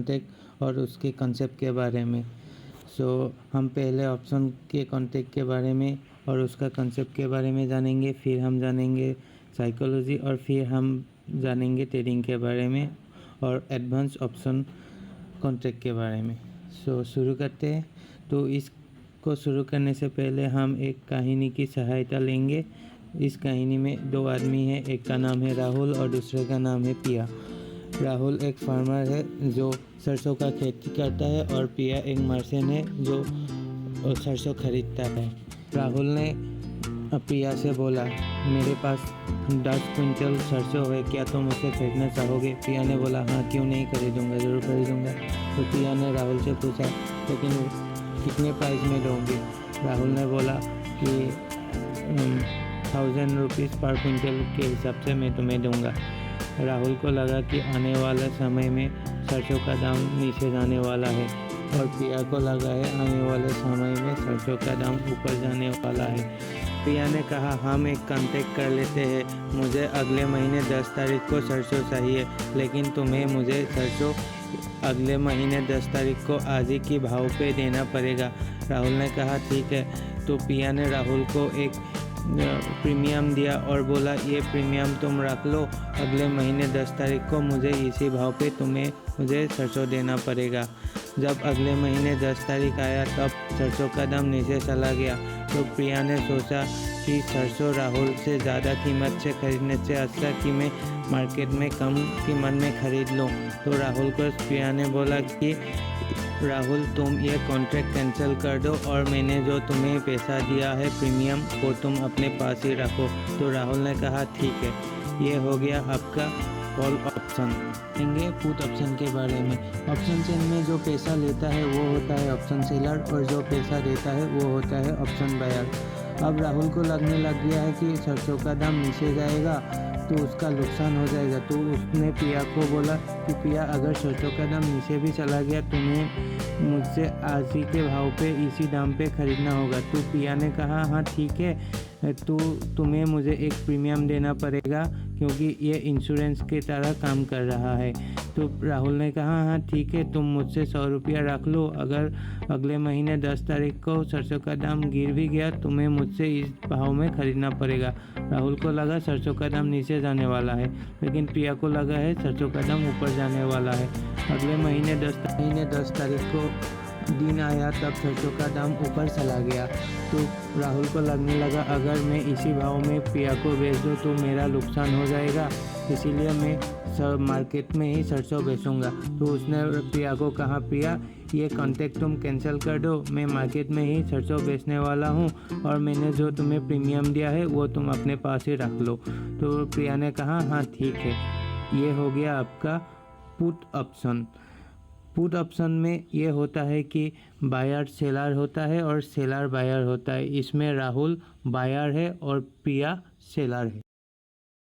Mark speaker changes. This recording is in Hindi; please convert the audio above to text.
Speaker 1: कॉन्टेक्ट और उसके कंसेप्ट के बारे में। हम पहले ऑप्शन के कॉन्टेक्ट के बारे में और उसका कंसेप्ट के बारे में जानेंगे, फिर हम जानेंगे साइकोलॉजी और फिर हम जानेंगे ट्रेडिंग के बारे में और एडवांस ऑप्शन कॉन्ट्रैक्ट के बारे में। शुरू करते हैं। तो इसको शुरू करने से पहले हम एक कहानी की सहायता लेंगे। इस कहानी में दो आदमी हैं, एक का नाम है राहुल और दूसरे का नाम है पिया। राहुल एक फार्मर है जो सरसों का खेती करता है और पिया एक मर्चेंट है जो सरसों खरीदता है। राहुल ने पिया से बोला, मेरे पास 10 क्विंटल सरसों है, क्या तुम उसे खरीदना चाहोगे? पिया ने बोला, हाँ क्यों नहीं, खरीदूंगा, ज़रूर खरीदूंगा। तो पिया ने राहुल से पूछा, लेकिन कितने प्राइस में दोगे? राहुल ने बोला कि 1000 रुपीज़ पर क्विंटल के हिसाब से मैं तुम्हें दूंगा। राहुल को लगा कि आने वाले समय में सरसों का दाम नीचे जाने वाला है और पिया को लगा है आने वाले समय में सरसों का दाम ऊपर जाने वाला है। पिया ने कहा, हम एक कॉन्टेक्ट कर लेते हैं, मुझे अगले महीने 10 तारीख को सरसों चाहिए, लेकिन तुम्हें मुझे सरसों अगले महीने 10 तारीख को आज ही की भाव पे देना पड़ेगा। राहुल ने कहा, ठीक है। तो पिया ने राहुल को एक प्रीमियम दिया और बोला, ये प्रीमियम तुम रख लो, अगले महीने 10 तारीख को मुझे इसी भाव पे मुझे सरसों देना पड़ेगा। जब अगले महीने 10 तारीख आया तब सरसों का दाम नीचे चला गया। तो प्रिया ने सोचा कि सरसों राहुल से ज़्यादा कीमत से खरीदने से अच्छा कि मैं मार्केट में कम कीमत में खरीद लूँ। तो राहुल को प्रिया ने बोला कि राहुल, तुम ये कॉन्ट्रैक्ट कैंसिल कर दो और मैंने जो तुम्हें पैसा दिया है प्रीमियम वो तुम अपने पास ही रखो। तो राहुल ने कहा, ठीक है। ये हो गया आपका कॉल ऑप्शन। देंगे पुट ऑप्शन के बारे में। ऑप्शन सेल में जो पैसा लेता है वो होता है ऑप्शन सेलर और जो पैसा देता है वो होता है ऑप्शन बायर। अब राहुल को लगने लग गया है कि सरसों का दाम नीचे जाएगा तो उसका नुकसान हो जाएगा। तो उसने पिया को बोला कि पिया, अगर सरसों का दाम नीचे भी चला गया तुम्हें मुझसे आज ही के भाव पे इसी दाम पे खरीदना होगा। तो पिया ने कहा, हाँ ठीक है, तो तुम्हें मुझे एक प्रीमियम देना पड़ेगा क्योंकि ये इंश्योरेंस की तरह काम कर रहा है। तो राहुल ने कहा, हाँ ठीक है, तुम मुझसे 100 रुपया रख लो, अगर अगले महीने 10 तारीख को सरसों का दाम गिर भी गया तुम्हें मुझसे इस भाव में खरीदना पड़ेगा। राहुल को लगा सरसों का दाम नीचे जाने वाला है, लेकिन प्रिया को लगा है सरसों का दाम ऊपर जाने वाला है। अगले महीने 10 तारीख को दिन आया तब सरसों का दाम ऊपर चला गया। तो राहुल को लगने लगा, अगर मैं इसी भाव में प्रिया को बेच दूँ तो मेरा नुकसान हो जाएगा, इसीलिए मैं मार्केट में ही सरसों बेचूंगा। तो उसने प्रिया को कहा, प्रिया ये कॉन्ट्रैक्ट तुम कैंसिल कर दो, मैं मार्केट में ही सरसों बेचने वाला हूँ और मैंने जो तुम्हें प्रीमियम दिया है वो तुम अपने पास ही रख लो। तो प्रिया ने कहा, हाँ ठीक है। ये हो गया आपका पुट ऑप्शन। पुट ऑप्शन में ये होता है कि बायर सेलर होता है और सेलर बायर होता है। इसमें राहुल बायर है और प्रिया सेलर है।